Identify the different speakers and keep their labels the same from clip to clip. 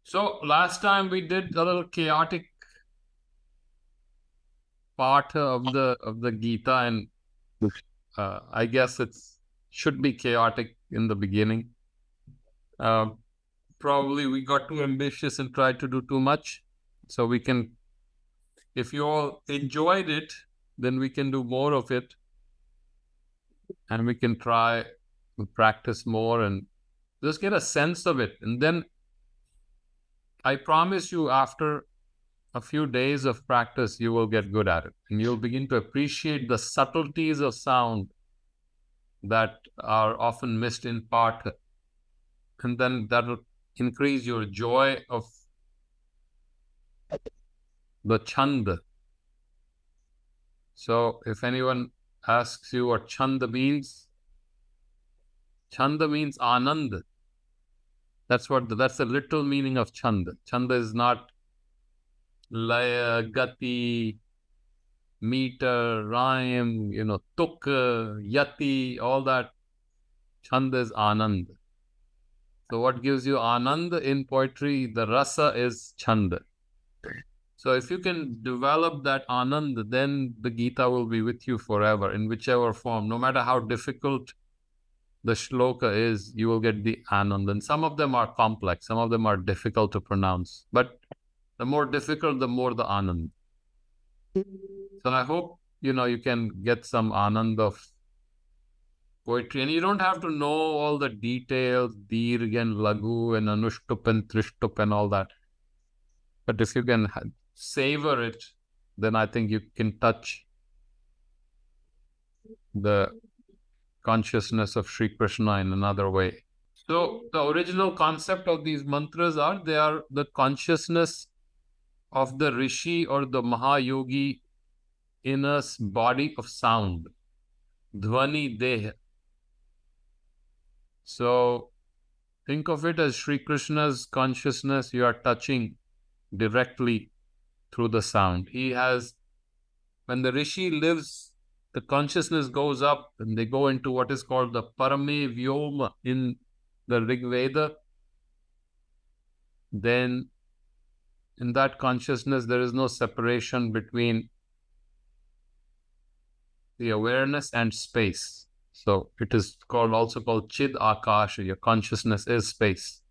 Speaker 1: So last time we did a little chaotic part of the Gita, and I guess should be chaotic in the beginning. Probably we got too ambitious and tried to do too much. So we can, if you all enjoyed it, then we can do more of it, and we can try to practice more and just get a sense of it. And then I promise you, after a few days of practice, you will get good at it, and you'll begin to appreciate the subtleties of sound that are often missed in part, and then that will increase your joy of the chand. So if anyone asks you what chand means anand. That's the literal meaning of chand. Chand is not laya, gati, meter, rhyme, tuk, yati, all that. Chand is anand. So what gives you anand in poetry? The rasa is chand. So if you can develop that anand, then the Gita will be with you forever in whichever form. No matter how difficult the shloka is, you will get the anand. And some of them are complex, some of them are difficult to pronounce. But the more difficult, the more the anand. So I hope, you can get some anand of poetry. And you don't have to know all the details, dirgh and lagu and anushtup and trishtup and all that. But if you can savor it, then I think you can touch the consciousness of Sri Krishna in another way. So the original concept of these mantras they are the consciousness of the Rishi or the Mahayogi in a body of sound, Dhvani Deha. So think of it as Sri Krishna's consciousness. You are touching directly through the sound. When the Rishi lives, the consciousness goes up and they go into what is called the Parame Vyoma in the Rig Veda. Then in that consciousness, there is no separation between the awareness and space. So it is also called Chid Akash. Your consciousness is space.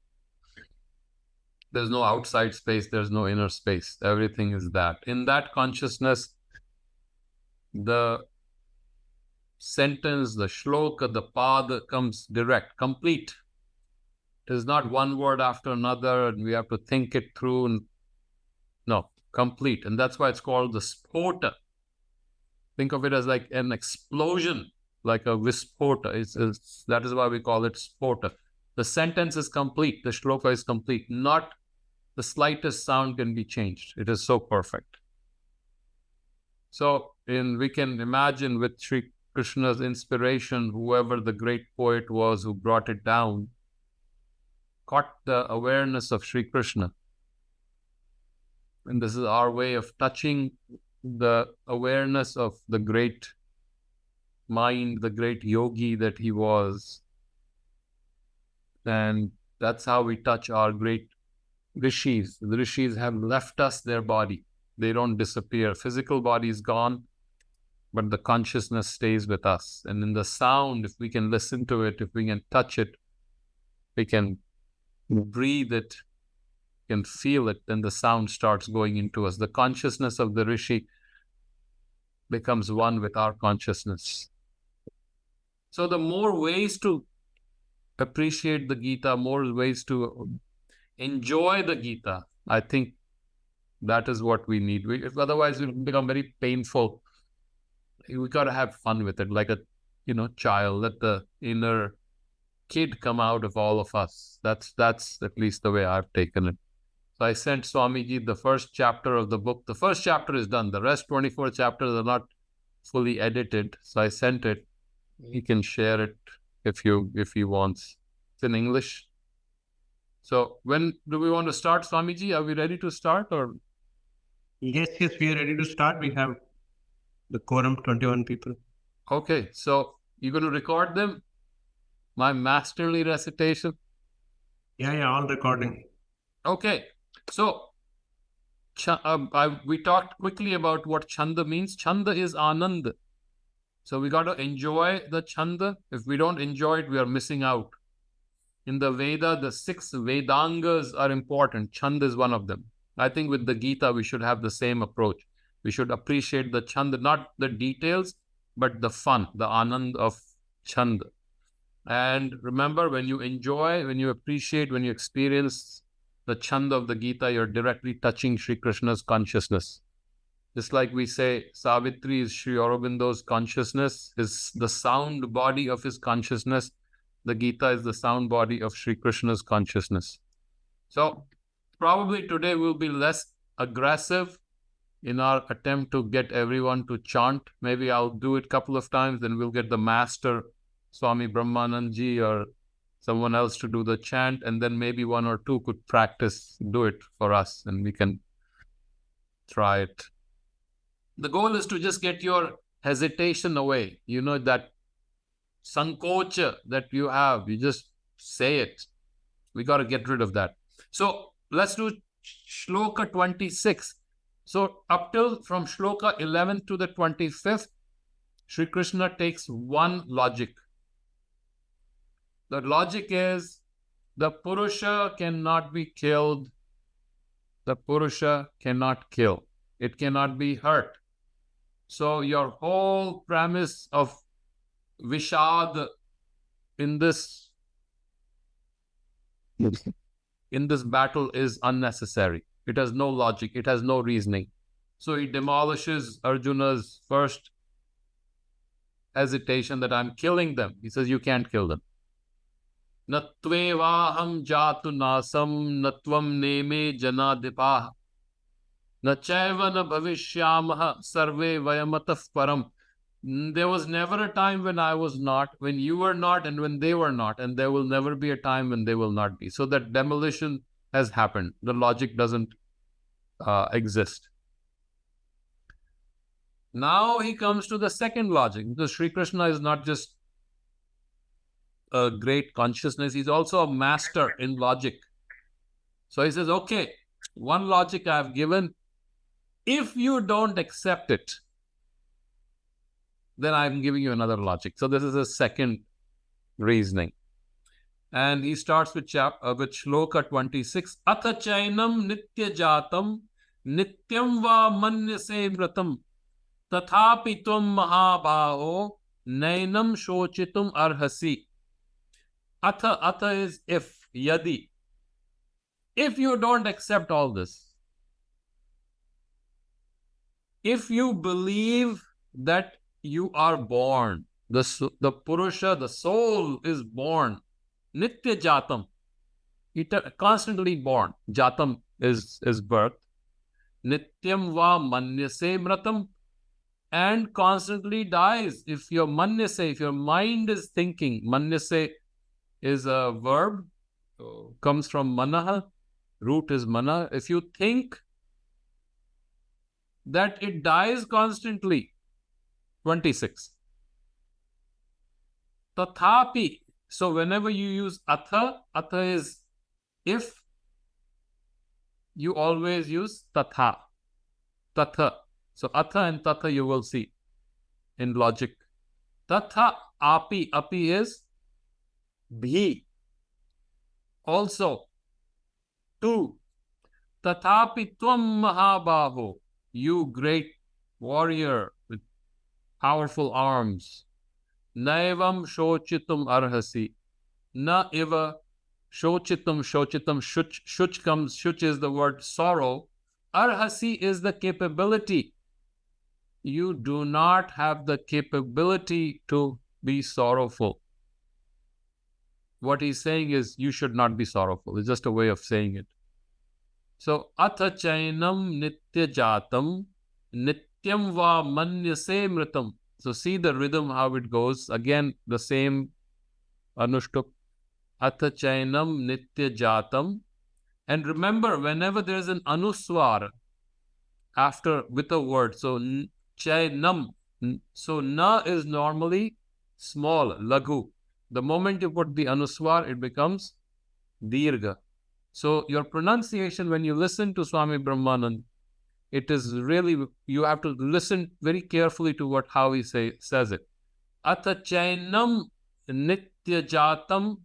Speaker 1: There's no outside space. There's no inner space. Everything is that. In that consciousness, the sentence, the shloka, the pada comes direct, complete. It is not one word after another and we have to think it through. No, complete. And that's why it's called the spota. Think of it as like an explosion, like a vispota. That is why we call it spota. The sentence is complete. The shloka is complete. Not the slightest sound can be changed. It is so perfect. So we can imagine with Sri Krishna's inspiration, whoever the great poet was who brought it down, caught the awareness of Sri Krishna. And this is our way of touching the awareness of the great mind, the great yogi that he was. And that's how we touch our great rishis. The rishis have left us their body. They don't disappear. Physical body is gone, but the consciousness stays with us. And in the sound, if we can listen to it, if we can touch it, we can breathe it, can feel it, then the sound starts going into us. The consciousness of the rishi becomes one with our consciousness. So the more ways to appreciate the Gita, more ways to enjoy the Gita, I think that is what we need. Otherwise, it will become very painful. We got to have fun with it, like a child. Let the inner kid come out of all of us. That's at least the way I've taken it. So I sent Swamiji the first chapter of the book. The first chapter is done. The rest 24 chapters are not fully edited. So I sent it. He can share it if he wants. It's in English. So when do we want to start, Swamiji? Are we ready to start or?
Speaker 2: Yes, we are ready to start. We have the quorum, 21 people.
Speaker 1: Okay, so you're going to record them? My masterly recitation?
Speaker 2: Yeah, all recording.
Speaker 1: Okay, so we talked quickly about what chanda means. Chanda is anand. So we got to enjoy the chanda. If we don't enjoy it, we are missing out. In the Veda, the 6 Vedangas are important. Chanda is one of them. I think with the Gita, we should have the same approach. We should appreciate the chanda, not the details, but the fun, the anand of chanda. And remember, when you enjoy, when you appreciate, when you experience the chanda of the Gita, you're directly touching Sri Krishna's consciousness. Just like we say, Savitri is Sri Aurobindo's consciousness, is the sound body of his consciousness. The Gita is the sound body of Sri Krishna's consciousness. So probably today we'll be less aggressive in our attempt to get everyone to chant. Maybe I'll do it a couple of times, then we'll get the master, Swami Brahmanandji or someone else to do the chant, and then maybe one or two could practice, do it for us, and we can try it. The goal is to just get your hesitation away. You know, that sankocha that you have, you just say it. We got to get rid of that. So let's do Shloka 26. So up till from Shloka 11 to the 25th, Sri Krishna takes one logic. The logic is the Purusha cannot be killed. The Purusha cannot kill. It cannot be hurt. So your whole premise of Vishad in this battle is unnecessary. It has no logic. It has no reasoning. So he demolishes Arjuna's first hesitation that I'm killing them. He says, you can't kill them. Natvevaham jatu nasam natvam neme janadipah nachaiva na bhavishyamaha sarve vayamataf param. There was never a time when I was not, when you were not, and when they were not, and there will never be a time when they will not be. So that demolition has happened. The logic doesn't exist. Now he comes to the second logic, because Sri Krishna is not just a great consciousness, he's also a master in logic. So he says, okay, one logic I have given, if you don't accept it, then I'm giving you another logic. So this is a second reasoning. And he starts with Shloka 26. Atha chainam nitya jatam nityam va manyase mratam tathapi tvam mahabhaho nainam shochitum arhasi. Atha is if, yadi. If you don't accept all this, if you believe that you are born, the Purusha, the soul is born, nitya jatam, constantly born. Jatam is birth. Nityam va manyase mratam, and constantly dies. If your manyase, if your mind is thinking, manyase is a verb, comes from manaha, root is mana. If you think that it dies constantly, 26. Tathapi. So whenever you use atha is if, you always use tatha. Tatha. So atha and tatha you will see in logic. Tatha api. Api is bhi. Also, 2. Tathapi tvam mahabhaho. You great warrior with powerful arms. Naivam shochitum arhasi. Na eva shochitum. Shuch comes, shuch is the word sorrow. Arhasi is the capability. You do not have the capability to be sorrowful. What he's saying is you should not be sorrowful. It's just a way of saying it. So, atha chainam nitya jatam nityam va manyase mritam. So see the rhythm, how it goes. Again, the same anushtup. Atha chainam nitya jatam. And remember, whenever there is an anuswar after with a word, so chainam, so na is normally small, lagu. The moment you put the anuswar, it becomes dirgha. So your pronunciation, when you listen to Swami Brahmanand, it is really, you have to listen very carefully to how he says it. Atha chainam nitya jatam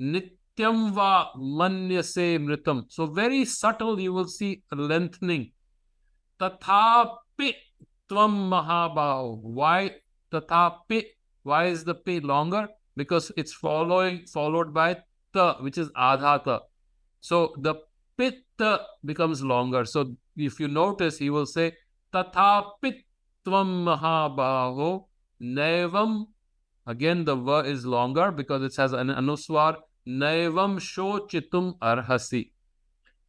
Speaker 1: nityam va manyase mritam. So very subtle, you will see a lengthening. Tathapi tvam mahabhav. Why tathapi? Why is the pi longer? Because it's followed by ta, which is adhata. So the pitta becomes longer. So if you notice, he will say tathapitvam mahabhaho nevam. Again, the va is longer because it has an anuswar. Nevam shochitum arhasi.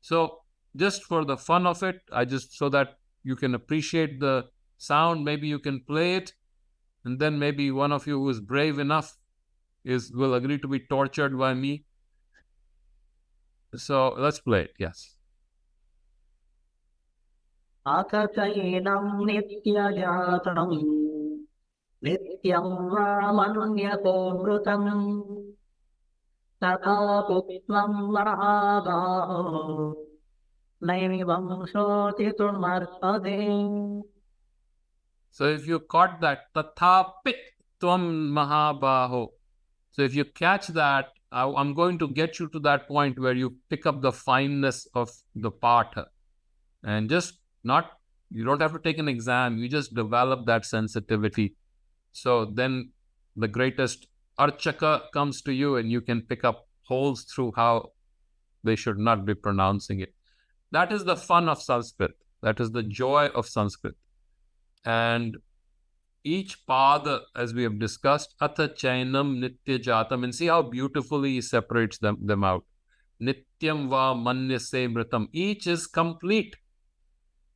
Speaker 1: So just for the fun of it, so that you can appreciate the sound, maybe you can play it, and then maybe one of you who is brave enough will agree to be tortured by me. So let's play it. Yes.
Speaker 3: Akachainam nityajatam nityam ramanyate mrutam tathapitvam mahabhaho naivam shotitum.
Speaker 1: So if you caught that, tathapit tvam mahabhaho. So if you catch that, I'm going to get you to that point where you pick up the fineness of the patha. And you don't have to take an exam, you just develop that sensitivity. So then the greatest archaka comes to you and you can pick up holes through how they should not be pronouncing it. That is the fun of Sanskrit. That is the joy of Sanskrit. And each pada, as we have discussed, atha chainam nitya jatam, and see how beautifully he separates them out. Nityam va manyase mritam. Each is complete.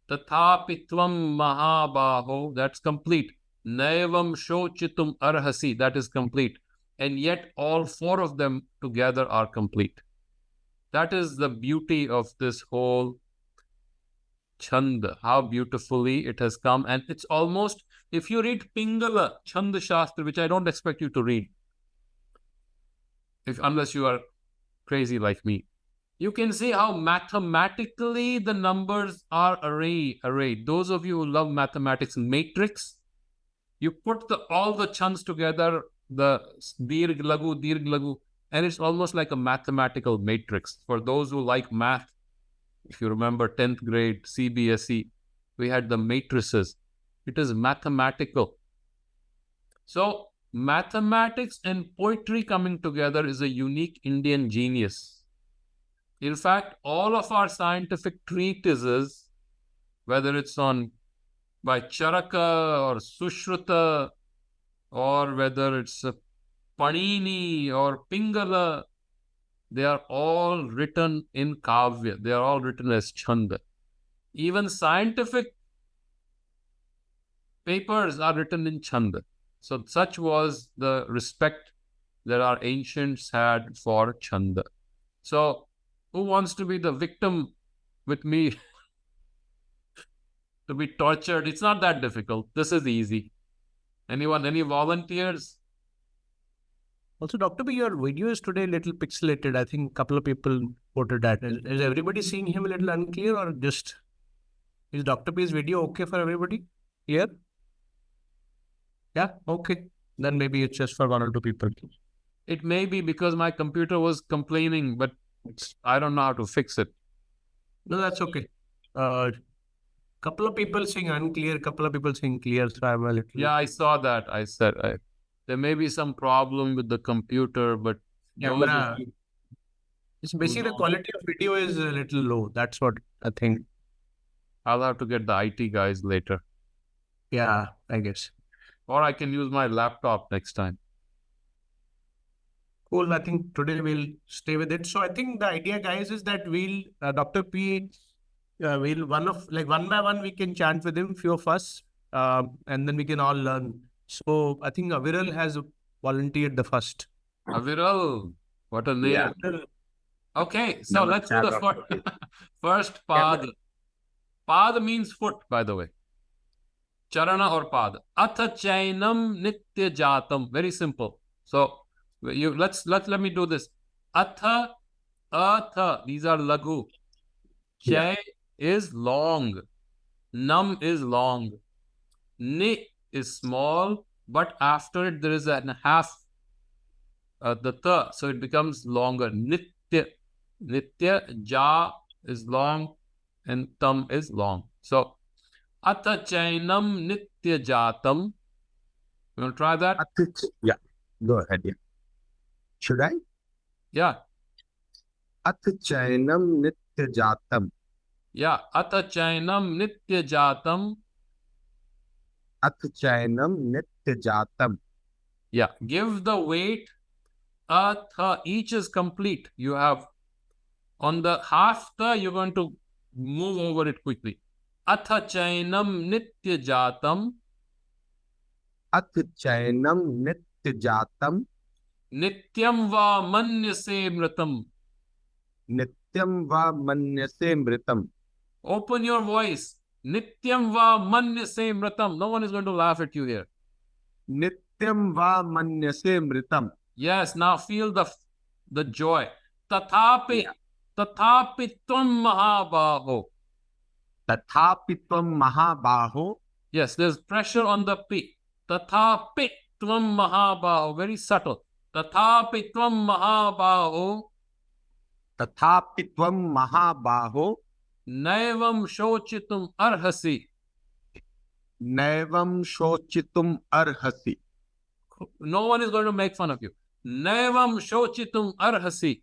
Speaker 1: Tathapitvam mahabhaho, that's complete. Naivam shochitum arhasi, that is complete. And yet all four of them together are complete. That is the beauty of this whole chanda, how beautifully it has come. And it's almost, if you read Pingala Chanda Shastra, which I don't expect you to read, unless you are crazy like me, you can see how mathematically the numbers are arrayed. Those of you who love mathematics, matrix, you put all the chands together, the dirg lagu, and it's almost like a mathematical matrix. For those who like math, if you remember 10th grade CBSE, we had the matrices. It is mathematical. So mathematics and poetry coming together is a unique Indian genius. In fact, all of our scientific treatises, whether it's by Charaka or Sushruta, or whether it's Panini or Pingala, they are all written in Kavya. They are all written as Chanda. Even scientific papers are written in Chanda. So such was the respect that our ancients had for Chanda. So who wants to be the victim with me to be tortured? It's not that difficult. This is easy. Anyone, any volunteers?
Speaker 2: Also, Dr. B, your video is today a little pixelated. I think a couple of people quoted that. Is everybody seeing him a little unclear, or just is Dr. B's video okay for everybody here? Yeah, okay. Then maybe it's just for one or two people.
Speaker 1: It may be because my computer was complaining, but I don't know how to fix it.
Speaker 2: No, that's okay. Couple of people saying unclear, couple of people saying clear. So I'm a little...
Speaker 1: Yeah, I saw that. I said there may be some problem with the computer, but
Speaker 2: camera. It's basically the quality of video is a little low. That's what I think.
Speaker 1: I'll have to get the IT guys later.
Speaker 2: Yeah, I guess.
Speaker 1: Or I can use my laptop next time.
Speaker 2: Cool. I think today we'll stay with it. So I think the idea, guys, is that we'll, Dr. P, we'll one by one, we can chant with him, few of us, and then we can all learn. So I think Aviral has volunteered the first.
Speaker 1: Aviral, what a name.
Speaker 2: Yeah.
Speaker 1: Okay, so let's do the first pada. Pada means foot, by the way. Charana or pada. Atha chainam nitya jatam. Very simple. So let me do this. Atha Atha, these are laghu. Chay is long. Nam is long. Ni is small, but after it there is a half, the tha, so it becomes longer. Nitya. Nitya, ja is long, and tam is long. So, atha chainam nitya jatam. You want to try that?
Speaker 4: Yeah, go ahead. Yeah. Should I?
Speaker 1: Yeah.
Speaker 4: Atha chainam nitya jatam.
Speaker 1: Yeah. Atha chainam nitya jatam.
Speaker 4: Atha chainam nitya jatam.
Speaker 1: Yeah. Give the weight. Atha, each is complete. You have on the half tha, you're going to move over it quickly. Atha chainam nitya jatam.
Speaker 4: Atha chainam nitya jatam.
Speaker 1: Nityam va manyase mritam.
Speaker 4: Nityam va manyase mritam.
Speaker 1: Open your voice. Nityam va manyase mritam. No one is going to laugh at you here.
Speaker 4: Nityam va manyase mritam.
Speaker 1: Yes, now feel the joy. Tathapi, tathapi tvam mahabaho.
Speaker 4: Tathapi tvam mahabaho.
Speaker 1: Yes, there's pressure on the pi. Tathapi tvam mahabaho. Very subtle. Tathapi tvam mahabaho.
Speaker 4: Tathapi tvam mahabaho.
Speaker 1: Naivam shochitum arhasi.
Speaker 4: Naivam shochitum arhasi.
Speaker 1: No one is going to make fun of you. Naivam shochitum arhasi.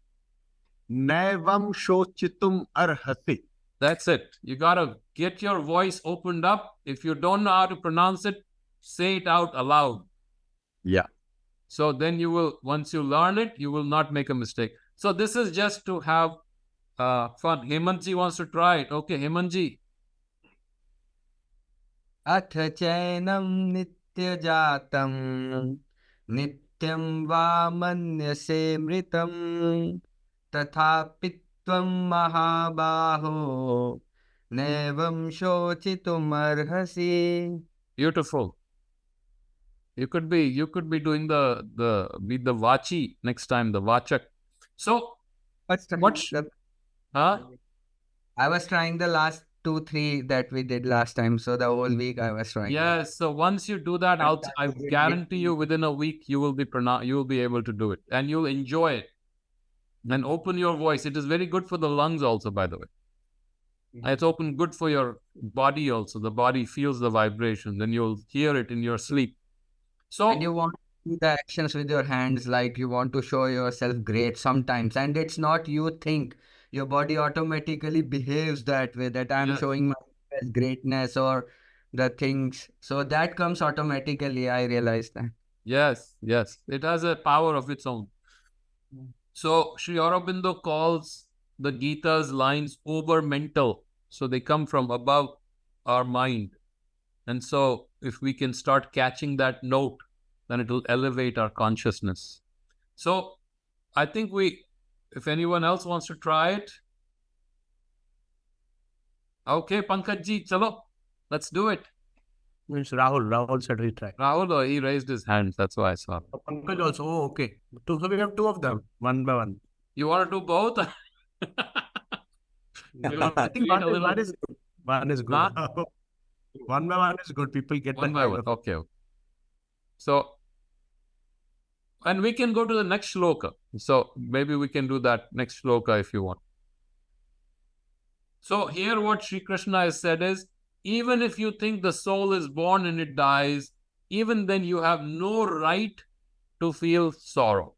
Speaker 4: Naivam shochitum arhasi.
Speaker 1: That's it. You got to get your voice opened up. If you don't know how to pronounce it, say it out aloud.
Speaker 4: Yeah.
Speaker 1: So then you will, once you learn it, you will not make a mistake. So this is just to have fun. Hemanji wants to try it. Okay, Hemanji.
Speaker 5: अथ चैनं नित्यजातं नित्यं वा मन्यसे मृतं तथापि त्वं महाबाहो नैवं शोचितुमर्हसि.
Speaker 1: Beautiful. You could be doing the vachi next time, the vachak. So
Speaker 5: I was trying the last 2-3 that we did last time, so the whole week I was trying.
Speaker 1: yes, so once you do that, I guarantee you within a week you will be able to do it, and you'll enjoy it. And open your voice. It is very good for the lungs also, by the way. It's good for your body also. The body feels the vibration. Then you'll hear it in your sleep. So
Speaker 5: And you want to do the actions with your hands, like you want to show yourself great sometimes, and it's not you think. Your body automatically behaves that way, that I'm
Speaker 1: Yes.
Speaker 5: showing my greatness or the things. So that comes automatically, I realized that.
Speaker 1: yes, it has a power of its own. So Sri Aurobindo calls the Gita's lines over mental. So they come from above our mind. And so if we can start catching that note, then it will elevate our consciousness. So I think if anyone else wants to try it. Okay, Pankaj-ji, chalo, let's do it.
Speaker 2: Means Rahul said he tried.
Speaker 1: Rahul, he raised his hands. That's why I saw.
Speaker 2: Pankaj also. Oh, okay. So we have 2 of them, one by one.
Speaker 1: You want to do both?
Speaker 2: I think one is good. One is good.
Speaker 1: Huh?
Speaker 2: One by one is good. People get
Speaker 1: One
Speaker 2: the
Speaker 1: by
Speaker 2: hang
Speaker 1: one.
Speaker 2: of it.
Speaker 1: Okay. So, and we can go to the next shloka. So maybe we can do that next shloka if you want. So here what Sri Krishna has said is, even if you think the soul is born and it dies, even then you have no right to feel sorrow.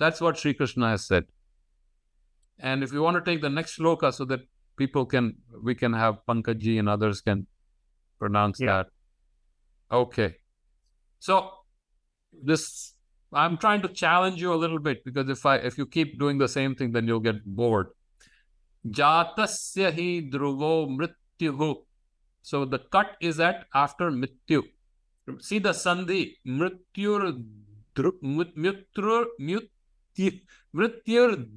Speaker 1: That's what Sri Krishna has said. And if you want to take the next shloka so that we can have Pankaj-ji and others can pronounce that. Okay. So I'm trying to challenge you a little bit, because if you keep doing the same thing, then you'll get bored. Jatasya hi dhruvo mrityuhu. So the cut is at after mrityu. See the sandhi. Mrityur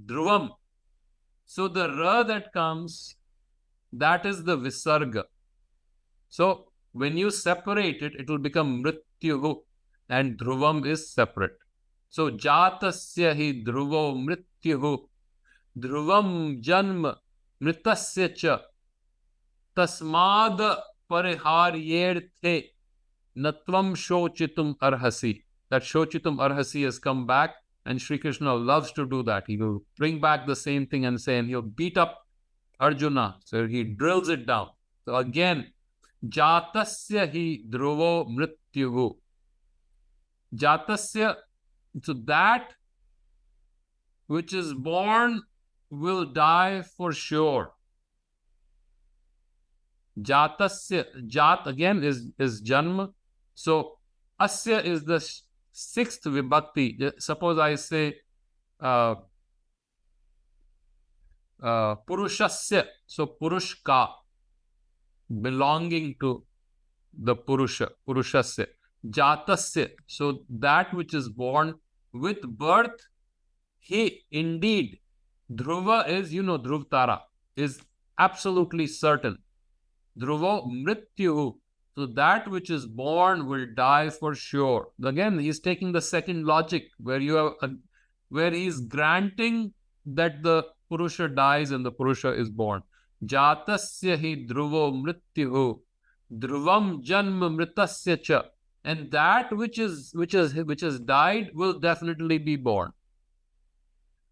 Speaker 1: dhruvam. So the ra that comes, that is the visarga. So when you separate it, it will become mrityuhu, and dhruvam is separate. So jatasya hi dhruvo mrityuhu. dhruvam janma mritasya cha tasmad pariharyerthe natvam shochitum arhasi. That shochitum arhasi has come back, and Sri Krishna loves to do that. He will bring back the same thing and say, and he'll beat up Arjuna. So he drills it down. So again, jatasya hi dhruvo mrityuhu. Jatasya, so that which is born will die for sure. Jatasya, jat again is janma. So asya is the sixth vibhakti. Suppose I say purushasya, so purushka, belonging to the purusha, purushasya. Jatasya, so that which is born with birth, he indeed, dhruva is, dhruv tara, is absolutely certain. Dhruvo mrityu, so that which is born will die for sure. Again, he's taking the second logic where you have where he's granting that the Purusha dies and the Purusha is born. Jatasya hi dhruvo mrityuhu, dhruvam janma mritasya cha. And that which has died will definitely be born.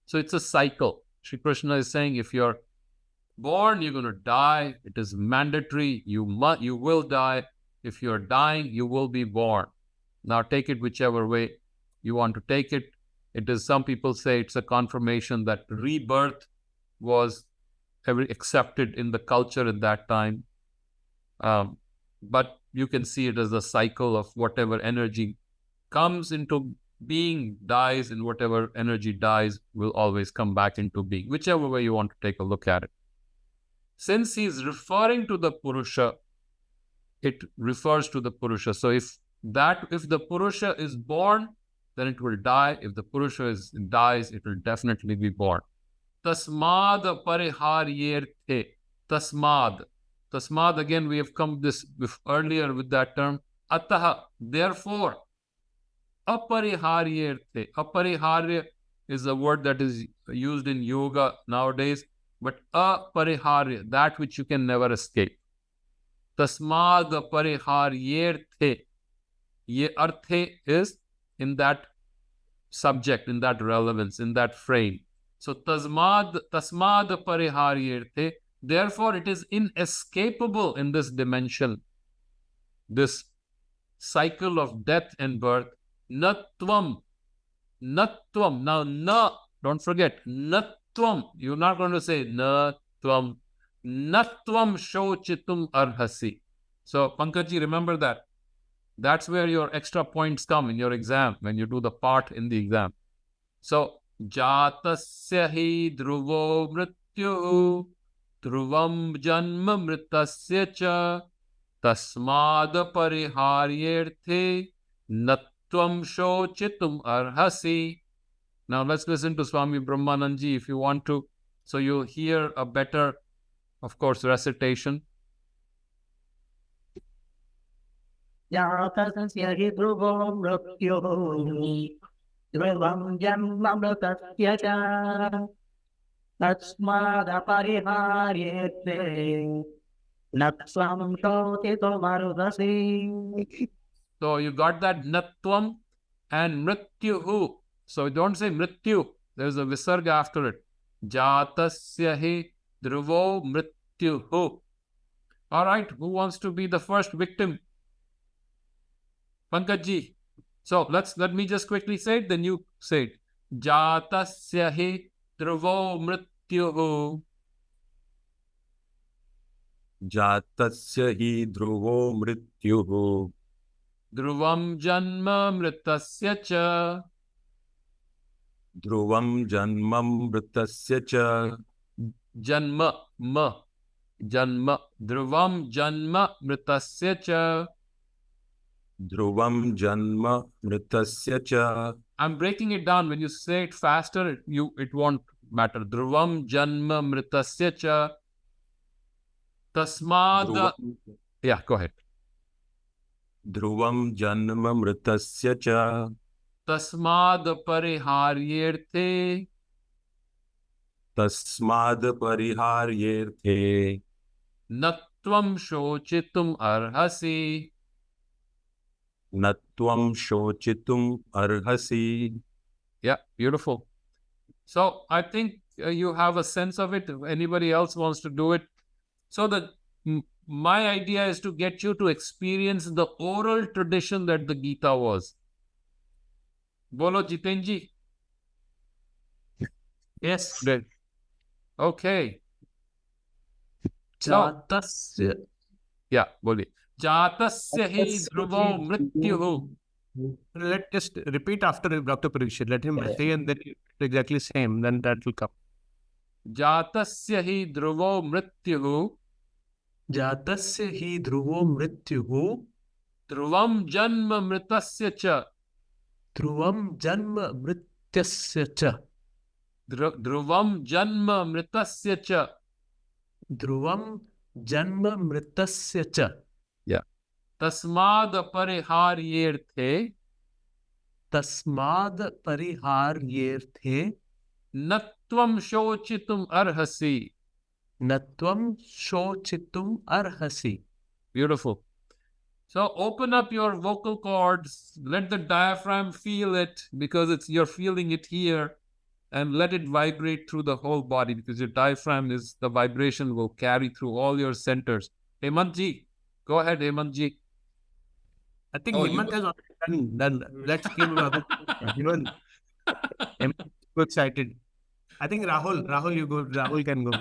Speaker 1: So it's a cycle. Shri Krishna is saying, if you're born, you're going to die. It is mandatory. You will die. If you're dying, you will be born. Now take it whichever way you want to take it. It is, some people say it's a confirmation that rebirth was accepted in the culture at that time. But you can see it as a cycle of whatever energy comes into being, dies, and whatever energy dies will always come back into being, whichever way you want to take a look at it. Since he's referring to the Purusha, it refers to the Purusha. So if the Purusha is born, then it will die. If the Purusha dies, it will definitely be born. Tasmad pariharyerthe. Tasmad. Tasmad, again, we have come this earlier with that term. Ataha, therefore, apariharyerthe. Apariharya is a word that is used in yoga nowadays, but apariharya, that which you can never escape. Tasmad pariharyerthe. Ye arthe is in that subject, in that relevance, in that frame. So tasmad pariharyerthe. Therefore, it is inescapable in this dimension, this cycle of death and birth. Natvam. Natvam. Now, na, don't forget, natvam. You're not going to say natvam. Natvam shochitum arhasi. So, Pankajji, remember that. That's where your extra points come in your exam, when you do the part in the exam. So, jatasya hi dhruvo mrityu. Dhruvam janma mritasya cha tasmad pariharyerthe natvam shochitum arhasi. Now let's listen to Swami Brahmanandji if you want to. So you'll hear a better, of course, recitation.
Speaker 3: Jatasya hi dhruvo mrityuhu, dhruvam janma mritasya cha tasmad pariharyerthe natvam shochitum arhasi.
Speaker 1: So you got that natvam and mrityuhu. So don't say mrityu. There's a visarga after it. Jatasya hi dhruvo mrityuhu. All right, who wants to be the first victim? Pankajji. So let me just quickly say it, then you say it. Jatasya hi dhruvo mrityuhu.
Speaker 4: Jatasya hi dhruvo mrityuhu.
Speaker 1: Dhruvam janma mritasya cha.
Speaker 4: Dhruvam janmam mritasya cha.
Speaker 1: Janma, ma. Janma. Dhruvam janma mritasya cha.
Speaker 4: Dhruvam janma mritasya cha.
Speaker 1: I'm breaking it down. When you say it faster, it won't matter. Dhruvam janma mritasya cha. Tasmad. Yeah, go ahead.
Speaker 4: Dhruvam janma mritasya cha.
Speaker 1: Tasmad pariharyerthe.
Speaker 6: Tasmad pariharyerthe
Speaker 1: natvam shochitum arhasi.
Speaker 6: natvam shochitum arhasi.
Speaker 1: Yeah, beautiful. So I think you have a sense of it. If anybody else wants to do it. So my idea is to get you to experience the oral tradition that the Gita was. Bolo Jitenji.
Speaker 2: Yes.
Speaker 1: Great. Okay. Now,
Speaker 2: Jatasya.
Speaker 1: yeah, boli. Jatasya hi dhruvo mrityuhu.
Speaker 2: Let just repeat after Dr. Pariksith. Let him say and then exactly same. Then that will come.
Speaker 1: Jatasya hi dhruvo mrityuhu.
Speaker 2: Jatasya hi dhruvo mrityuhu.
Speaker 1: Dhruvam janma mritasya cha.
Speaker 2: Dhruvam janma mrityasya cha.
Speaker 1: Dhruvam janma mritasya cha.
Speaker 2: Dhruvam janma mritasya cha.
Speaker 1: Yeah. Tasmad pariharyerthe
Speaker 2: Tasmad pariharyerthe
Speaker 1: natvam shochitum arhasi.
Speaker 2: natvam shochitum arhasi.
Speaker 1: Beautiful. So open up your vocal cords, let the diaphragm feel it because you're feeling it here, and let it vibrate through the whole body because your diaphragm is the vibration will carry through all your centers. Hemantji, go ahead, Hemantji.
Speaker 2: I think
Speaker 1: Oh,
Speaker 2: Hemant has already done. Let's give him another. Hemant is so excited. I think Rahul, you go. Rahul can go.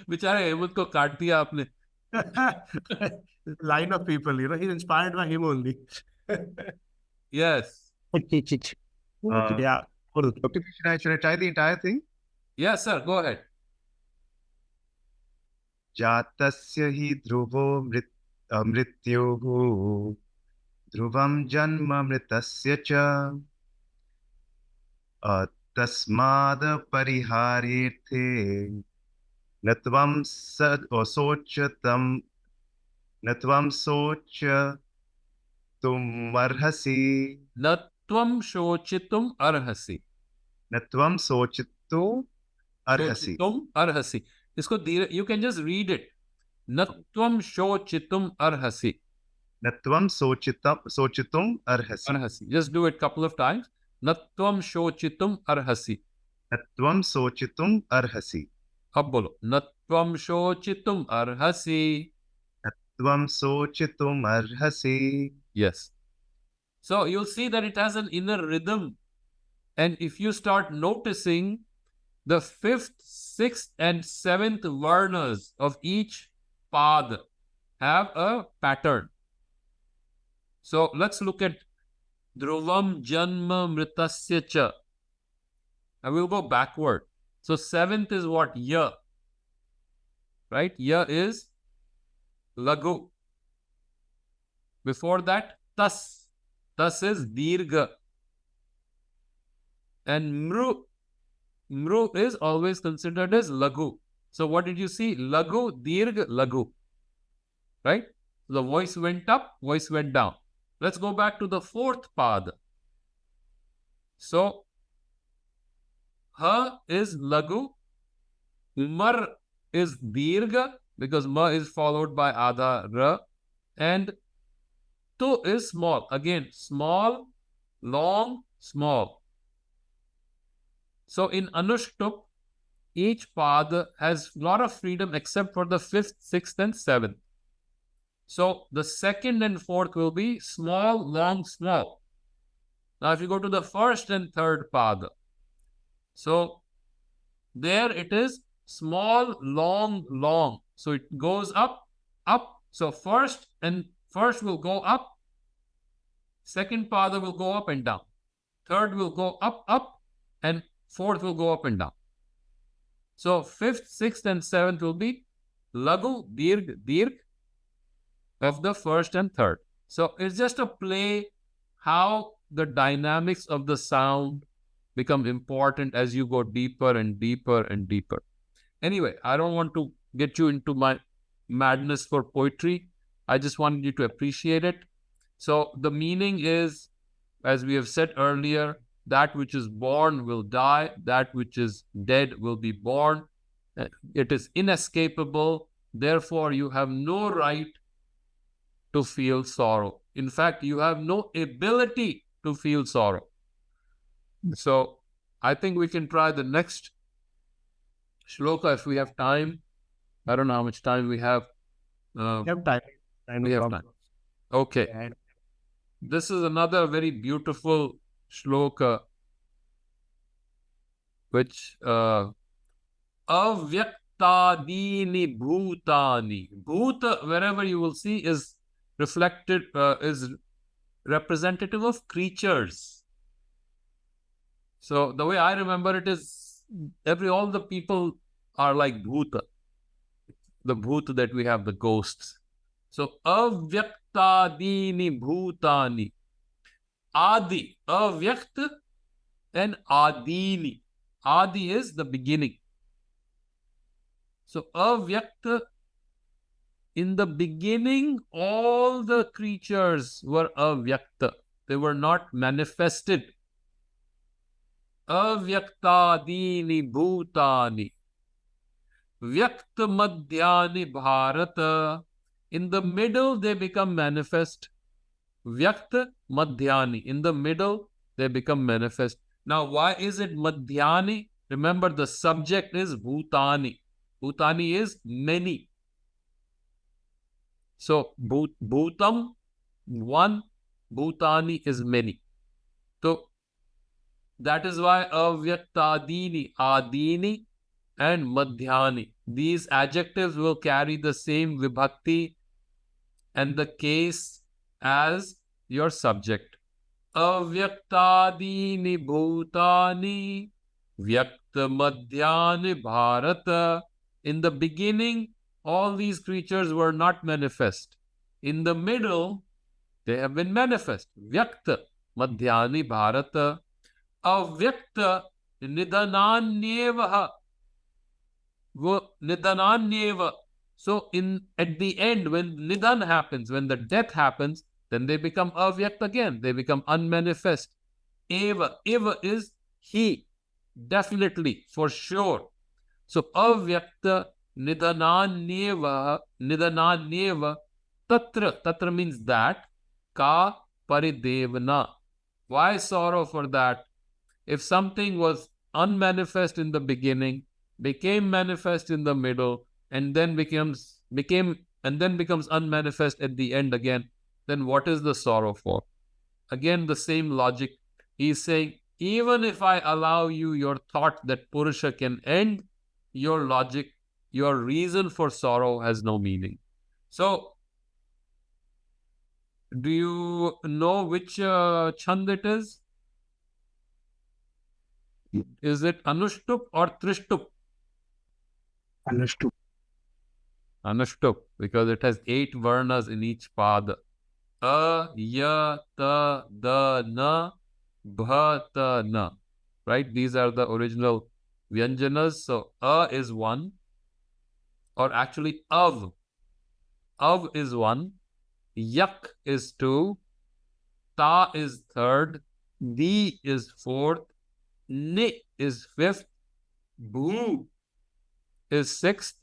Speaker 1: बेचारे हेमंत को काट दिया आपने.
Speaker 2: Line of people, he's inspired by him only.
Speaker 1: Yes.
Speaker 2: Yeah.
Speaker 4: Dr. Should I try the entire thing?
Speaker 1: Yes, sir. Go ahead.
Speaker 4: Jatasya hi dhruvo mrityuhu dhruvam janma mritasya cha tasmad pariharyerthe natvam sochatam natvam sochatum arhasi.
Speaker 1: Natvam shochitum arhasi.
Speaker 4: Natvam sochitum arhasi.
Speaker 1: Shochitum arhasi. You can just read it. Natvam shochitum arhasi.
Speaker 4: Natvam sochitum arhasi.
Speaker 1: Arhasi. Just do it a couple of times. Natvam shochitum arhasi.
Speaker 4: Natvam sochitum arhasi.
Speaker 1: Ab bolo. Natvam shochitum arhasi.
Speaker 4: Natvam sochitum arhasi.
Speaker 1: Yes. So you'll see that it has an inner rhythm. And if you start noticing the 5th, 6th, and 7th varnas of each pad have a pattern. So let's look at Dhruvam Janma Mritasya Cha. And we'll go backward. So 7th is what? Ya. Right? Ya is Lagu. Before that, Tas. Tas is Dirgha. And Mru is always considered as Lagu. So what did you see? Lagu, Dirgha, Lagu. Right? The voice went up, voice went down. Let's go back to the 4th pad. So, Ha is Lagu, Mar is Dirgha because Ma is followed by Adha Ra, and Tu is small. Again, small, long, small. So in Anushtup, each pad has a lot of freedom except for the 5th, 6th, and 7th. So the 2nd and 4th will be small, long, small. Now if you go to the 1st and 3rd pad, so there it is small, long, long. So it goes up, up. So first will go up. 2nd pad will go up and down. 3rd will go up, up, and 4th will go up and down. So 5th, 6th, and 7th will be Lagu, Dirg, Dirg of the 1st and 3rd. So it's just a play how the dynamics of the sound become important as you go deeper and deeper and deeper. Anyway, I don't want to get you into my madness for poetry. I just wanted you to appreciate it. So the meaning is, as we have said earlier, that which is born will die, that which is dead will be born. It is inescapable. Therefore, you have no right to feel sorrow. In fact, you have no ability to feel sorrow. So, I think we can try the next shloka if we have time. I don't know how much time we have.
Speaker 2: You have time.
Speaker 1: We have time. Okay. This is another very beautiful shloka, which Avyaktadini bhutani. Bhuta, wherever you will see, is reflected, is representative of creatures. So the way I remember it is all the people are like bhuta. The bhuta that we have, the ghosts. So avyaktadini bhutani. Adi, avyakt and adini. Adi is the beginning. So avyakta, in the beginning, all the creatures were avyakta. They were not manifested. Avyaktadini bhutani. Vyakta madhyani bharata. In the middle, they become manifest. Vyakta madhyani. In the middle, they become manifest. Now, why is it madhyani? Remember, the subject is bhutani. Bhutani is many. So, bhutam, one, bhutani is many. So, that is why avyaktadini, adini, and madhyani. These adjectives will carry the same vibhakti and the case as your subject. Avyaktadini bhutani, vyakta madhyani bharata. In the beginning, all these creatures were not manifest. In the middle, they have been manifest. Vyakta madhyani bharata. Avyakta nidananyevaha. Nidananyeva. So at the end, when nidan happens, when the death happens, then they become avyakt again. They become unmanifest. Eva. Eva is he. Definitely, for sure. So avyakta nidananyeva. Nidananyeva. Tatra. Tatra means that. Ka paridevana. Why sorrow for that? If something was unmanifest in the beginning, became manifest in the middle, and then becomes unmanifest at the end again, then what is the sorrow for? Again, the same logic. He is saying, even if I allow you your thought that Purusha can end, your logic, your reason for sorrow has no meaning. So, do you know which chand it is? Is it Anushtup or Trishtup?
Speaker 4: Understood.
Speaker 1: Anushtup, because it has 8 varnas in each pada. A, ya, ta, da, na, bha, ta, na. Right? These are the original vyanjanas. So, a is 1. Or actually, av. Av is 1. Yak is 2. Ta is 3rd. Di is 4th. Ni is 5th. Bhu is 6th.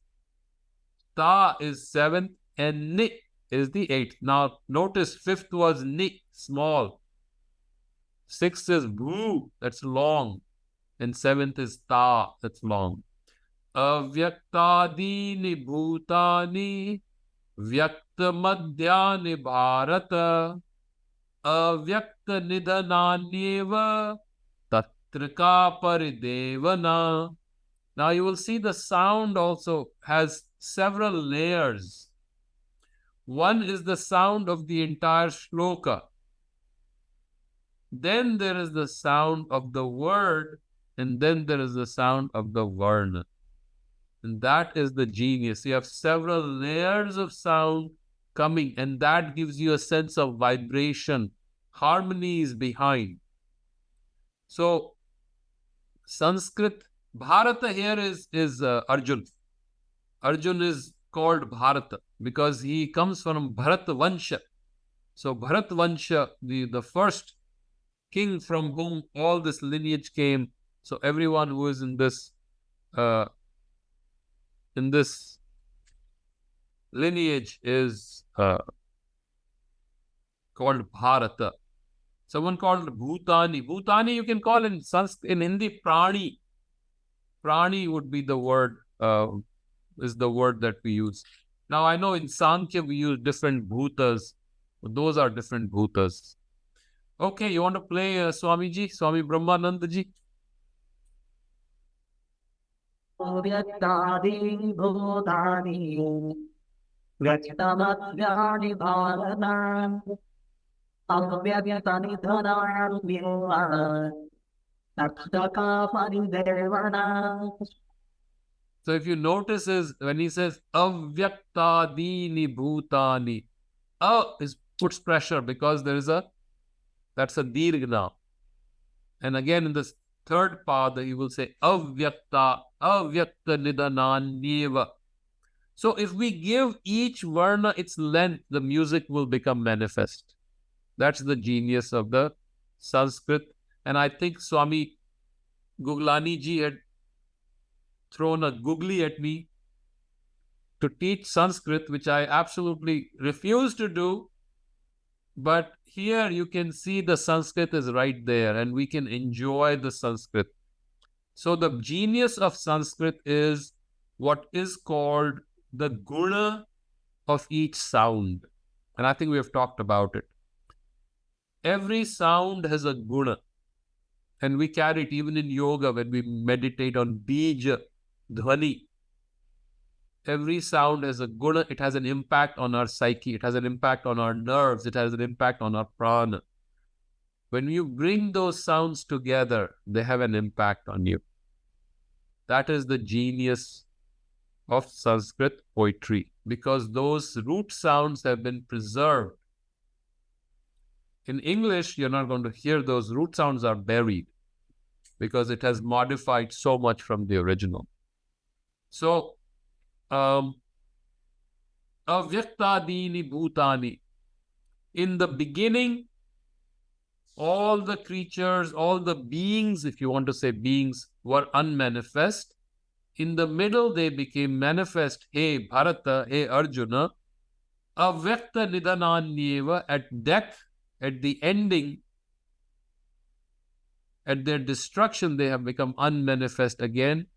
Speaker 1: Ta is 7th. And Ni is the 8th. Now, notice 5th was Ni, small. 6th is Bhu, that's long. And 7th is Ta, that's long. Avyaktadini bhutani, vyakta madhyani bharata, avyakta nidananyeva, tatrika paridevana. Now you will see the sound also has several layers. One is the sound of the entire shloka. Then there is the sound of the word, and then there is the sound of the varna. And that is the genius. You have several layers of sound coming, and that gives you a sense of vibration. Harmony is behind. So, Sanskrit, Bharata here is Arjun. Arjun is called Bharata because he comes from Bharat Vansha. So, Bharat Vansha, the first king from whom all this lineage came. So, everyone who is in this in this lineage is called Bharata. Someone called Bhutani. Bhutani you can call in Sanskrit, in Hindi, Prani. Prani would be the word, is the word that we use. Now I know in Sankhya we use different bhutas. Those are different bhutas. Okay, you want to play Swamiji, Swami Brahmananda ji?
Speaker 3: Vyaktaadi bhutani vyaktamadhyani bharana avyaktaani dhanarvyana takshaka paridevana.
Speaker 1: So if you notice is when he says avyaktadini bhutani, is puts pressure because there is that's a dirgha now. And again in this third pada you will say avyakta nidananyeva. So if we give each varna its length, the music will become manifest. That's the genius of the Sanskrit. And I think Swami Guglani ji had thrown a googly at me to teach Sanskrit, which I absolutely refuse to do. But here you can see the Sanskrit is right there and we can enjoy the Sanskrit. So the genius of Sanskrit is what is called the guna of each sound. And I think we have talked about it. Every sound has a guna. And we carry it even in yoga when we meditate on bija, dhvani. Every sound has a guna. It has an impact on our psyche. It has an impact on our nerves. It has an impact on our prana. When you bring those sounds together, they have an impact on you. That is the genius of Sanskrit poetry, because those root sounds have been preserved. In English, you're not going to hear those root sounds are buried because it has modified so much from the original. So, avyaktadini bhutani. In the beginning, all the creatures, all the beings, if you want to say beings, were unmanifest. In the middle, they became manifest. Hey Bharata, hey Arjuna. Avyakta nidananyeva. At death, at the ending, at their destruction, they have become unmanifest again.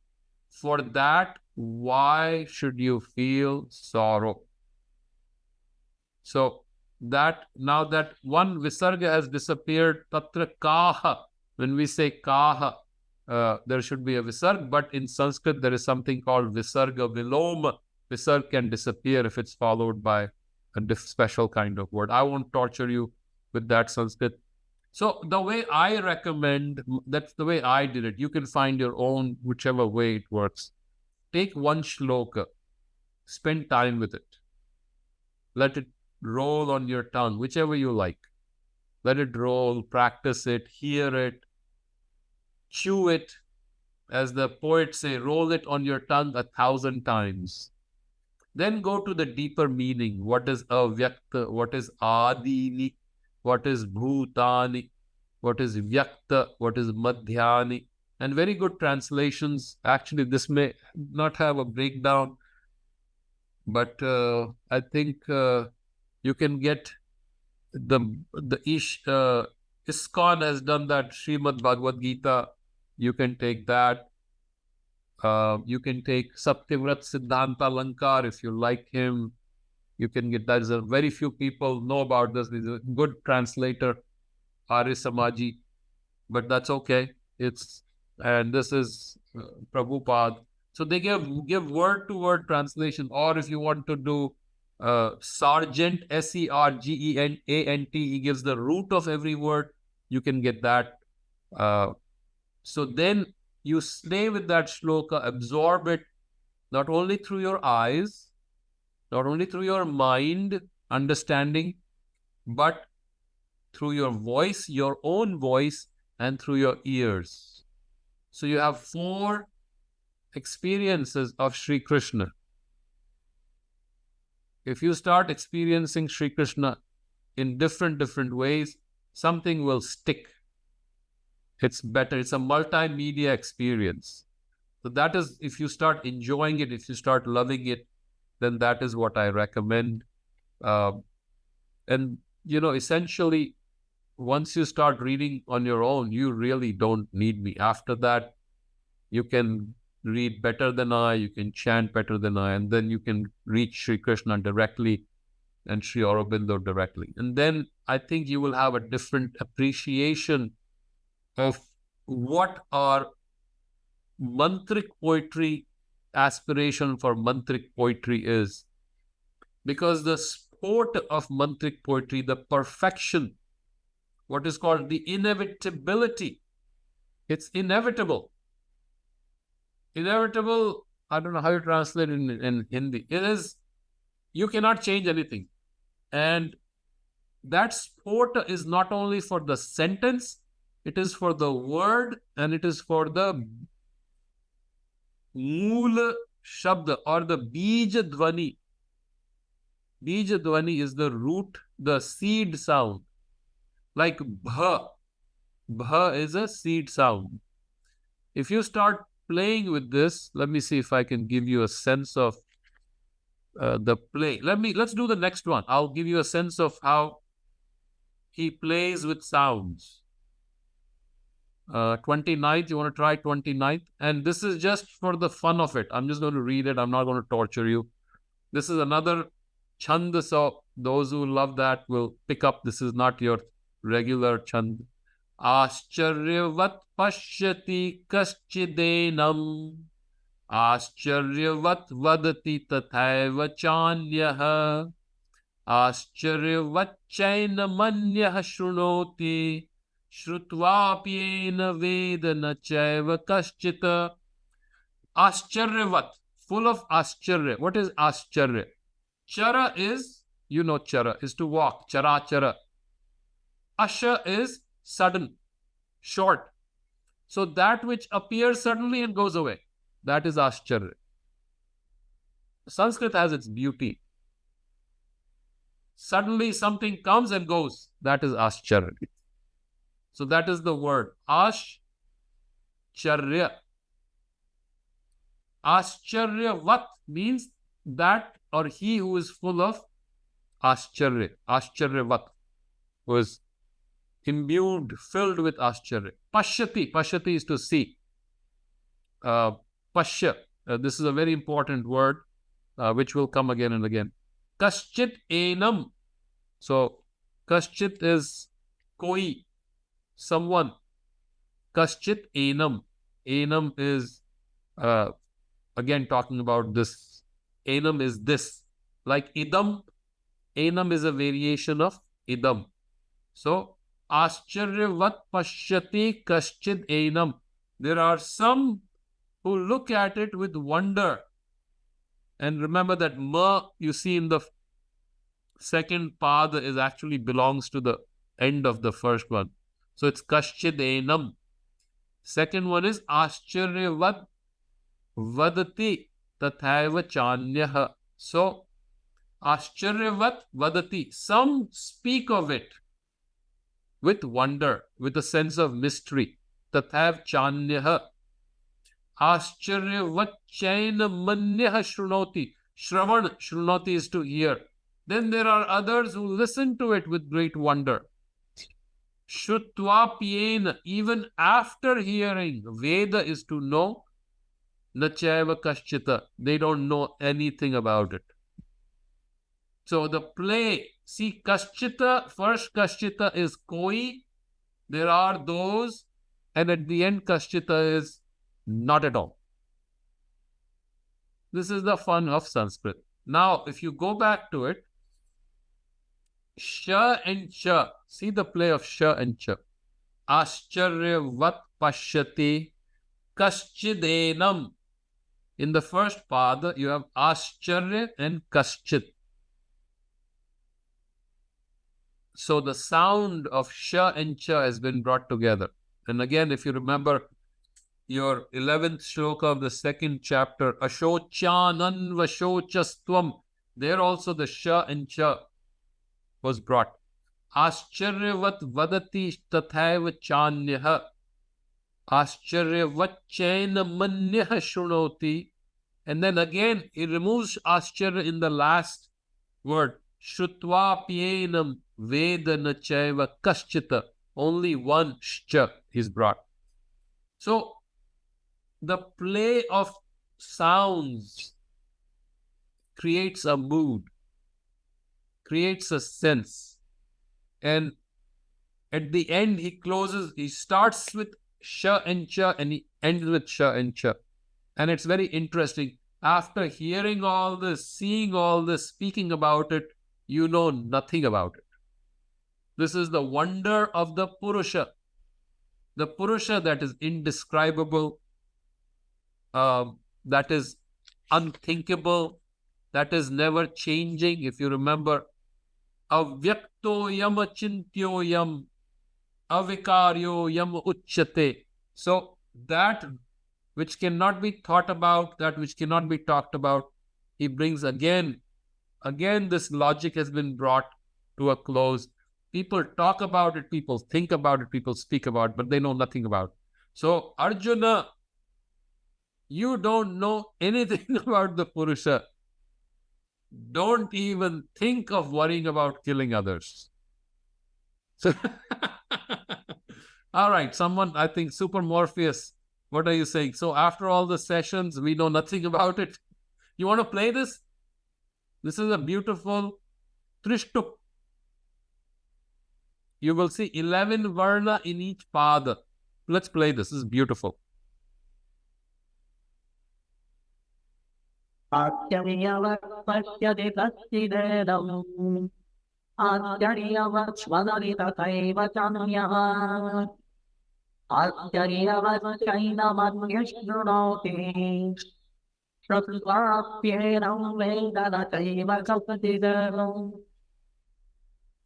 Speaker 1: For that, why should you feel sorrow? So, that now that one visarga has disappeared, tatra kaha. When we say kaha, there should be a visarga, but in Sanskrit there is something called visarga viloma. Visarga can disappear if it's followed by a special kind of word. I won't torture you with that Sanskrit. So the way I recommend, that's the way I did it. You can find your own, whichever way it works. Take one shloka, spend time with it. Let it roll on your tongue, whichever you like. Let it roll, practice it, hear it, chew it. As the poets say, roll it on your tongue 1,000 times. Then go to the deeper meaning. What is avyakta? What is adini? What is bhutani? What is vyakta? What is madhyani? And very good translations. Actually, this may not have a breakdown, but I think you can get ISKCON has done that. Srimad Bhagavad Gita. You can take that. You can take Satyavrat Siddhanta Lankar if you like him. You can get that. There's very few people know about this. He's a good translator, Arya Samaji, but that's okay. And this is Prabhupada. So they give word-to-word translation, or if you want to do Sergeant, Sergeant, he gives the root of every word. You can get that. So then you stay with that shloka, absorb it, not only through your eyes, not only through your mind, understanding, but through your voice, your own voice, and through your ears. So you have 4 experiences of Sri Krishna. If you start experiencing Sri Krishna in different ways, something will stick. It's better. It's a multimedia experience. So that is, if you start enjoying it, if you start loving it, then that is what I recommend. And, essentially, once you start reading on your own, you really don't need me. After that, you can read better than I, you can chant better than I, and then you can reach Sri Krishna directly and Sri Aurobindo directly. And then I think you will have a different appreciation of what our mantric poetry, aspiration for mantric poetry is. Because the sport of mantric poetry, the perfection, what is called the inevitability, it's inevitable. Inevitable, I don't know how you translate it in Hindi. It is, you cannot change anything. And that sport is not only for the sentence, it is for the word, and it is for the Mool Shabda or the Bija Dvani. Bija Dvani is the root, the seed sound. Like Bha. Bha is a seed sound. If you start playing with this, let me see if I can give you a sense of the play. Let's do the next one. I'll give you a sense of how he plays with sounds. 29th, you want to try 29th? And this is just for the fun of it. I'm just going to read it. I'm not going to torture you. This is another chand, so those who love that will pick up. This is not your regular chand. Ascharyavat pashyati kaschidenam. Ascharyavat vadati tathaiva chanyah. Ascharyavat chaina manyah shrunoti. Shrutvaapyena vedana chaiva kaschita. Ascharyavat, full of ascharya. What is ascharya? Chara is, chara is to walk. Chara chara. Asha is sudden, short. So that which appears suddenly and goes away, that is ascharya. Sanskrit has its beauty. Suddenly something comes and goes, that is ascharya. So that is the word, ascharya. Ascharyavat means that or he who is full of ascharya. Ascharyavat was imbued, filled with ascharya. Pashyati. Pashyati is to see. Pashya. This is a very important word, which will come again and again. Kaschit enam. So, kaschit is koi, someone. Kaschit enam. Enam is, again talking about this. Enam is this. Like idam, enam is a variation of idam. So, ascharyavat pashyati kaschid enam. There are some who look at it with wonder. And remember that ma you see in the second pada is actually belongs to the end of the first one. So it's kaschid enam. Second one is ascharyavat vadati tathaiva chanyah. So ascharyavat vadati. Some speak of it with wonder, with a sense of mystery. Tathav chanyah. Ascharyavat chaina manyah shrunoti. Shravan, shrunoti is to hear. Then there are others who listen to it with great wonder. Shrutva, even after hearing. Veda is to know. Nachaiva kaschita. They don't know anything about it. So the play, see, kaschita, first kaschita is koi. There are those, and at the end kaschita is not at all. This is the fun of Sanskrit. Now, if you go back to it, sha and cha, see the play of sha and cha. Ascharyavat pashyati kaschidenam. In the first pada, you have ascharya and kaschit. So the sound of sha and cha has been brought together. And again, if you remember your 11th shloka of the second chapter, Ashochanan Vashochastvam, there also the sha and cha was brought. Ascharyavat vadati tathaiva chanyah. Ascharya manyah shrunoti. And then again, he removes ascharya in the last word. Shrutva pyenam vedana chaiva kaschita. Only one shcha is brought. So, the play of sounds creates a mood, creates a sense. And at the end, he starts with sha and cha and he ends with sha and cha. And it's very interesting. After hearing all this, seeing all this, speaking about it, you know nothing about it. This is the wonder of the Purusha. The Purusha that is indescribable, that is unthinkable, that is never changing. If you remember, avyakto yam achintyo yam, avikaryo yam uchyate. So that which cannot be thought about, that which cannot be talked about, he brings again this logic has been brought to a close. People talk about it, people think about it, people speak about it, but they know nothing about it. So Arjuna, you don't know anything about the Purusha. Don't even think of worrying about killing others. So, all right, someone, I think Super Morpheus, what are you saying? So after all the sessions, we know nothing about it. You want to play this? This is a beautiful Trishtup. You will see 11 varna in each pada. Let's play this. This is beautiful.
Speaker 3: Atyariyavapashyade tattidedam Atyariyavachvadaritataiva chanuyah Atyariyavachchainamanyashrunoti Shrutvapyenam vedanataiva kalpatidam.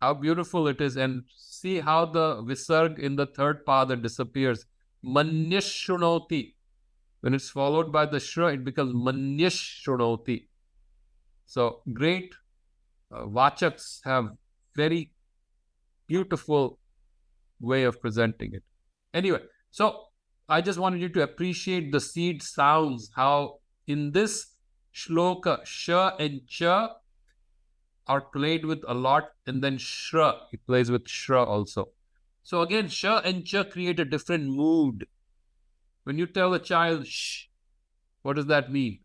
Speaker 1: How beautiful it is. And see how the visarg in the third pada disappears. Manyashrunoti. When it's followed by the shra, it becomes manyashrunoti. So great vachaks have very beautiful way of presenting it. Anyway, so I just wanted you to appreciate the seed sounds, how in this shloka, sha and cha are played with a lot, and then shra, he plays with shra also. So again, sha and cha create a different mood. When you tell a child, shh, what does that mean?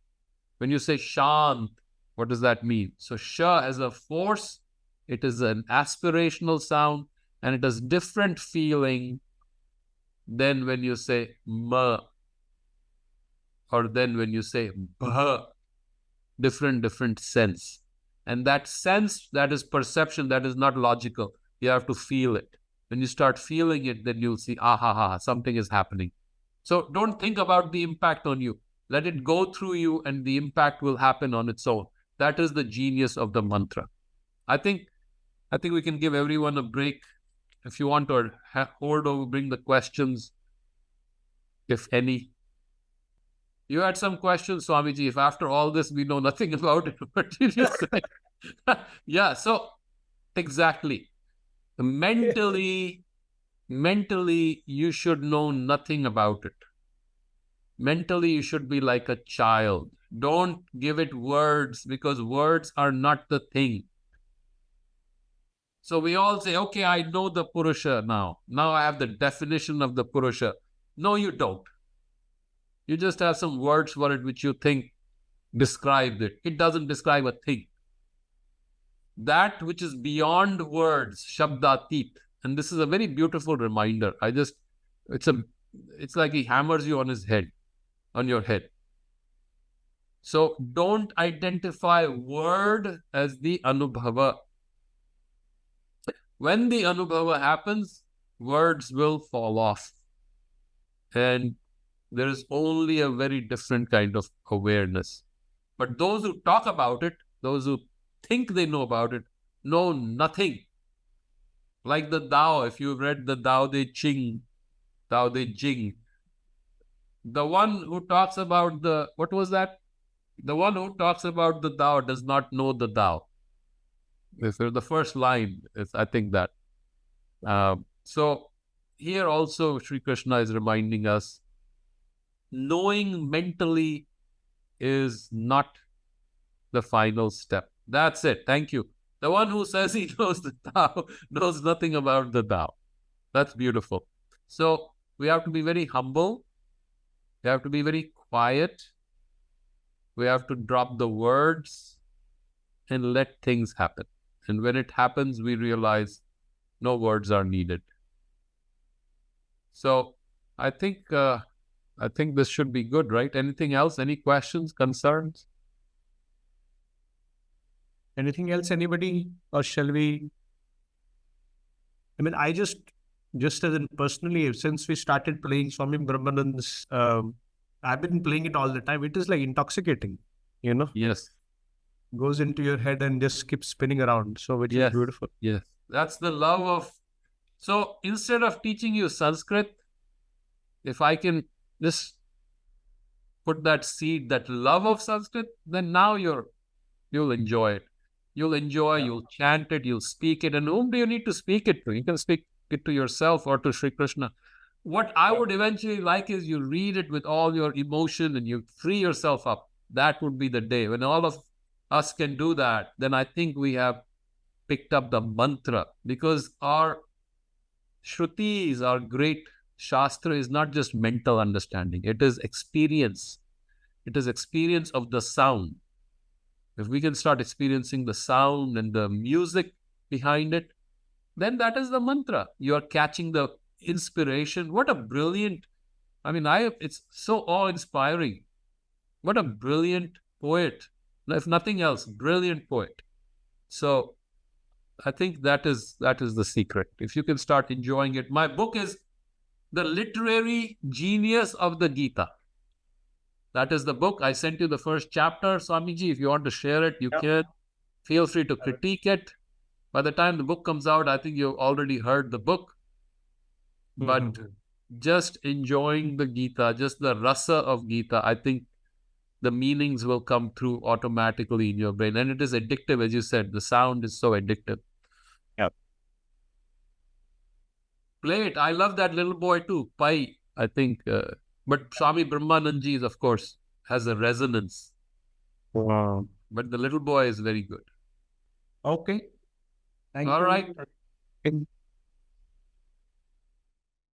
Speaker 1: When you say shant, what does that mean? So sha as a force, it is an aspirational sound, and it has different feeling than when you say ma, or then when you say bha, different sense. And that sense, that is perception, that is not logical. You have to feel it. When you start feeling it, then you'll see, something is happening. So don't think about the impact on you. Let it go through you and the impact will happen on its own. That is the genius of the mantra. I think we can give everyone a break. If you want to hold over, bring the questions, if any. You had some questions, Swamiji, if after all this we know nothing about it, what did you say? Yeah, so exactly. Mentally, you should know nothing about it. Mentally, you should be like a child. Don't give it words, because words are not the thing. So we all say, okay, I know the Purusha now. Now I have the definition of the Purusha. No, you don't. You just have some words for it which you think describe it. It doesn't describe a thing. That which is beyond words, Shabdatit. And this is a very beautiful reminder. It's like he hammers you on your head. So don't identify word as the Anubhava. When the Anubhava happens, words will fall off. And there is only a very different kind of awareness. But those who talk about it, those who think they know about it, know nothing. Like the Tao, if you've read the Tao Te Ching, Tao Te Jing, the one who talks about what was that? The one who talks about the Tao does not know the Tao. The first line is, I think that. So here also Sri Krishna is reminding us, knowing mentally is not the final step. That's it. Thank you. The one who says he knows the Tao knows nothing about the Tao. That's beautiful. So we have to be very humble. We have to be very quiet. We have to drop the words and let things happen. And when it happens, we realize no words are needed. So I think this should be good, right? Anything else? Any questions, concerns?
Speaker 2: Anything else, anybody? Or shall we? I mean, I just as in personally, since we started playing Swami Brahmanand's, I've been playing it all the time. It is like intoxicating,
Speaker 1: Yes.
Speaker 2: goes into your head and just keeps spinning around. So which is beautiful.
Speaker 1: Yes. That's the love of. So instead of teaching you Sanskrit, if I can just put that seed, that love of Sanskrit, then now you'll enjoy it. You'll enjoy, you'll chant it, you'll speak it. And whom do you need to speak it to? You can speak it to yourself or to Sri Krishna. What I would eventually like is you read it with all your emotion and you free yourself up. That would be the day. When all of us can do that, then I think we have picked up the mantra, because our Shrutis, our great Shastra, is not just mental understanding. It is experience. It is experience of the sound. If we can start experiencing the sound and the music behind it, then that is the mantra. You are catching the inspiration. What a brilliant, it's so awe-inspiring. What a brilliant poet. If nothing else, brilliant poet. So I think that is the secret. If you can start enjoying it. My book is The Literary Genius of the Gita. That is the book. I sent you the first chapter, Swamiji. If you want to share it, you can. Feel free to critique it. By the time the book comes out, I think you've already heard the book. But just enjoying the Gita, just the rasa of Gita, I think the meanings will come through automatically in your brain. And it is addictive, as you said. The sound is so addictive.
Speaker 4: Yep.
Speaker 1: Play it. I love that little boy too, Pai, I think. But Swami Brahmanandji, of course, has a resonance.
Speaker 2: Wow.
Speaker 1: But the little boy is very good.
Speaker 2: Okay. Thank
Speaker 1: All
Speaker 2: you.
Speaker 1: right.